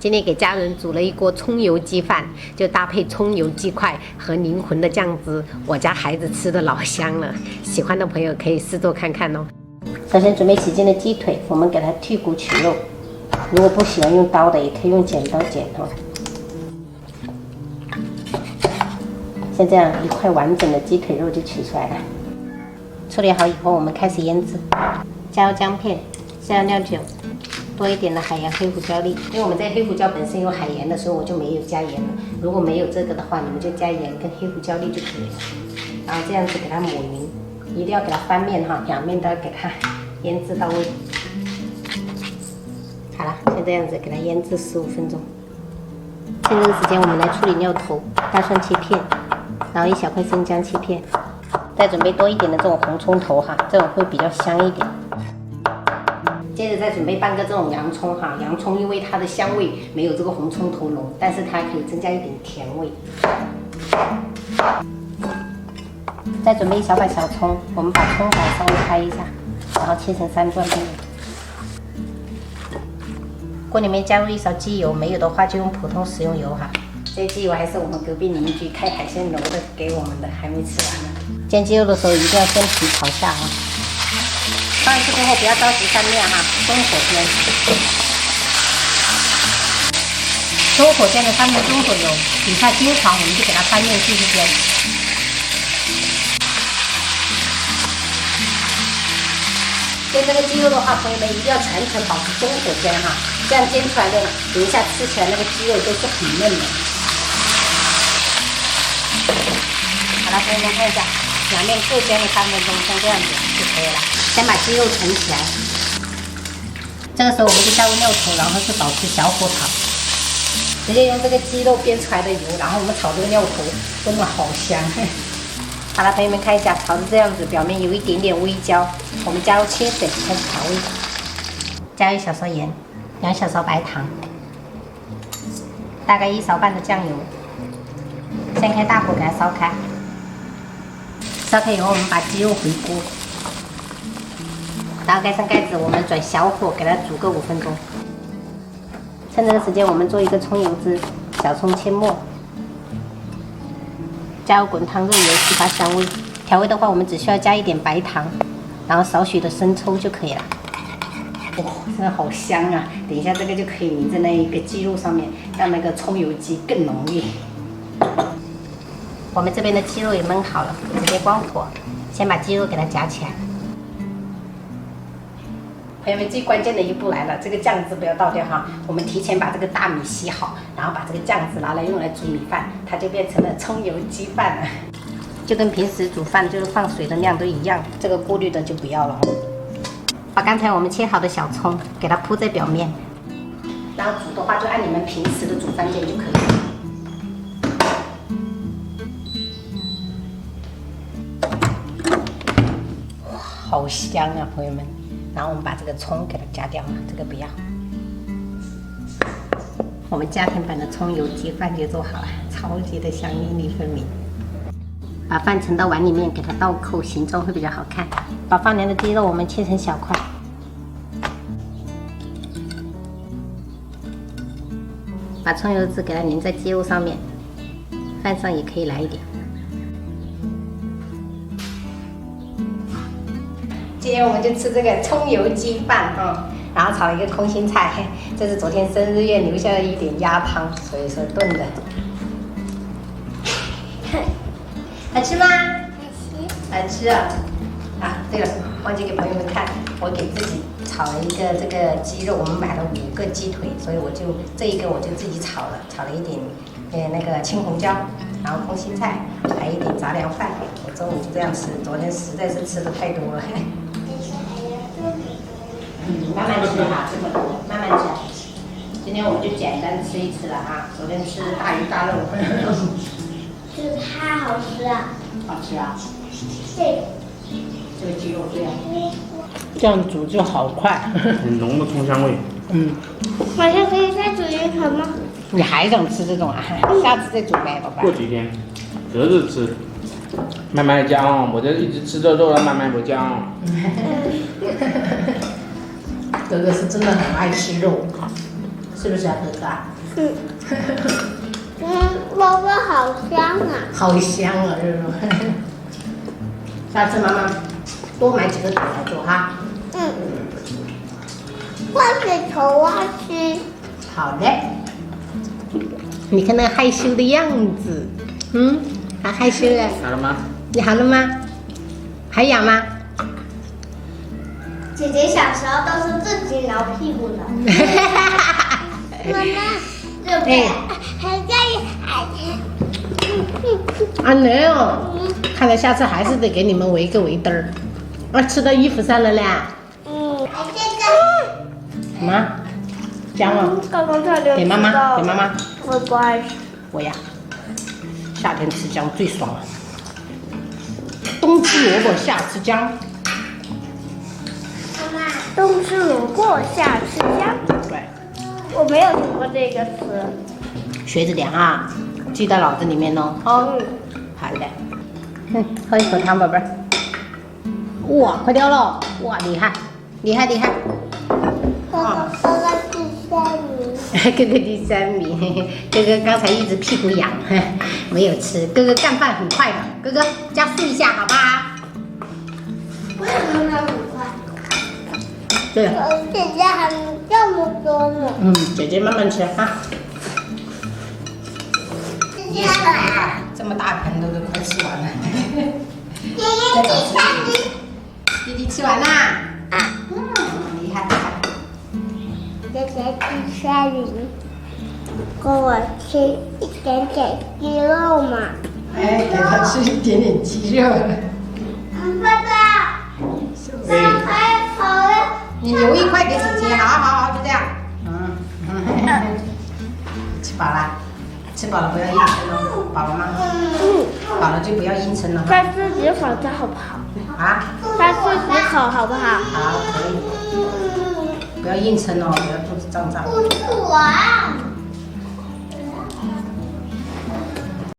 今天给家人煮了一锅葱油鸡饭，就搭配葱油鸡块和灵魂的酱汁，我家孩子吃的老香了。喜欢的朋友可以试做看看哦。首先准备洗净的鸡腿，我们给它剔骨取肉。如果不喜欢用刀的，也可以用剪刀剪哦。像这样一块完整的鸡腿肉就取出来了。处理好以后，我们开始腌制，加入姜片，下入料酒。多一点的海盐黑胡椒粒，因为我们在黑胡椒本身有海盐的时候，我就没有加盐了。如果没有这个的话，你们就加盐跟黑胡椒粒就可以了。然后这样子给它抹匀，一定要给它翻面哈，两面都要给它腌制到位。好了，就这样子给它腌制15分钟。趁这个时间，我们来处理料头，大蒜切片，然后一小块生姜切片，再准备多一点的这种红葱头哈，这种会比较香一点。接着再准备半个这种洋葱哈，洋葱因为它的香味没有这个红葱头浓，但是它可以增加一点甜味。再准备一小把小葱，我们把葱把稍微开一下，然后切成3段片。锅里面加入一勺鸡油，没有的话就用普通食用油哈。这鸡油还是我们隔壁邻居开海鲜楼的给我们的，还没吃完呢。煎鸡肉的时候一定要先皮朝下啊。放进去过后不要着急翻面哈，中火煎。中火煎的翻面中火油，底下金黄我们就给它翻面继续煎。煎这个鸡肉的话，朋友们一定要全程保持中火煎哈，这样煎出来的，等一下吃起来那个鸡肉都是很嫩的。好了，朋友们看一下，两面各煎了3分钟，像这样子就可以了。先把鸡肉盛起来，这个时候我们就加入料头，然后是保持小火炒，直接用这个鸡肉煸出来的油，然后我们炒这个料头，真的好香。好了，朋友们看一下，炒成这样子，表面有一点点微焦，我们加入清水开始调味，加入1小勺盐，2小勺白糖，大概1勺半的酱油，先开大火给它烧开，烧开以后我们把鸡肉回锅。然后盖上盖子，我们转小火给它煮个5分钟。趁这个时间，我们做一个葱油汁，小葱切末，加入滚烫肉油激发香味。调味的话，我们只需要加一点白糖，然后少许的生抽就可以了。哇，真的好香啊！等一下这个就可以淋在那一个鸡肉上面，让那个葱油鸡更浓郁。我们这边的鸡肉也焖好了，直接关火，先把鸡肉给它夹起来。朋友们，最关键的一步来了，这个酱汁不要倒掉哈。我们提前把这个大米洗好，然后把这个酱汁拿来用来煮米饭，它就变成了葱油鸡饭了。就跟平时煮饭就是放水的量都一样，这个过滤的就不要了。把刚才我们切好的小葱给它铺在表面，然后煮的话就按你们平时的煮饭键就可以了。哇，好香啊，朋友们！然后我们把这个葱给它夹掉了，这个不要。我们家庭版的葱油鸡饭就做好了，超级的香，粒粒分明。把饭盛到碗里面，给它倒扣，形状会比较好看。把放凉的鸡肉我们切成小块，把葱油汁给它淋在鸡肉上面，饭上也可以来一点。今天我们就吃这个葱油鸡饭哈，然后炒了一个空心菜，这是昨天生日宴留下的一点鸭汤，所以说炖的。好吃吗？好吃啊！啊，对了，忘记给朋友们看，我给自己炒了一个这个鸡肉，我们买了5个鸡腿，所以我就这一个我就自己炒了，炒了一点那个青红椒，然后空心菜，还有一点杂粮饭。我中午就这样吃，昨天实在是吃的太多了。慢慢吃哈，这么多，慢慢吃。今天我们就简单吃一吃了哈，昨天吃大鱼大肉。这个太好吃了。好吃啊！这个鸡肉这样，这样煮就好快。很浓的葱香味。嗯，晚上可以再煮一盆吗？你还想吃这种啊？下次再煮呗，宝贝。过几天，隔日吃。慢慢加哦，我这一直吃肉了，慢慢不加哦。哥哥是真的很爱吃肉，是不是啊，哥哥啊？嗯。包包好香啊！好香啊，是不是？下次妈妈多买几个头来做哈。嗯。换个头啊吃。好嘞。你看那个害羞的样子，还害羞嘞。好了吗？你好了吗？还痒吗？姐姐小时候都是自己挠屁股的。妈妈，对不对？还在啊没有，看来下次还是得给你们围个围灯儿。啊，吃到衣服上了嘞。这个什么？姜哦。刚刚差点给妈妈，给妈妈。我不爱吃。我呀，夏天吃姜最爽了。冬吃萝卜，夏吃姜。妈妈，冬吃萝卜，夏吃姜。对，我没有听过这个词。学着点啊，记到脑子里面哦。好嘞。喝一口汤，宝贝儿。哇，快掉了！哇，厉害，厉害，厉害。哥哥第三名。哥哥第3名，哥哥刚才一直屁股痒，没有吃。哥哥干饭很快的，哥哥加速一下好吧？为什么他很快？对。姐姐还这么多呢。姐姐慢慢吃哈。姐姐来。这么大盆都快吃完了。姐姐第三名。弟弟吃完啦。厉害厉害。姐姐第3名，给我吃一点点鸡肉嘛。哎，给他吃一点点鸡肉。爸爸，还好了。你留一块给姐姐，好，就这样。吃饱了，吃饱了不要硬撑哦。饱了吗？饱了就不要硬撑了。再自己烤它好不好？啊？再自己烤好不好？好，可以。不要硬撑哦，不要肚子胀胀。不是我啊。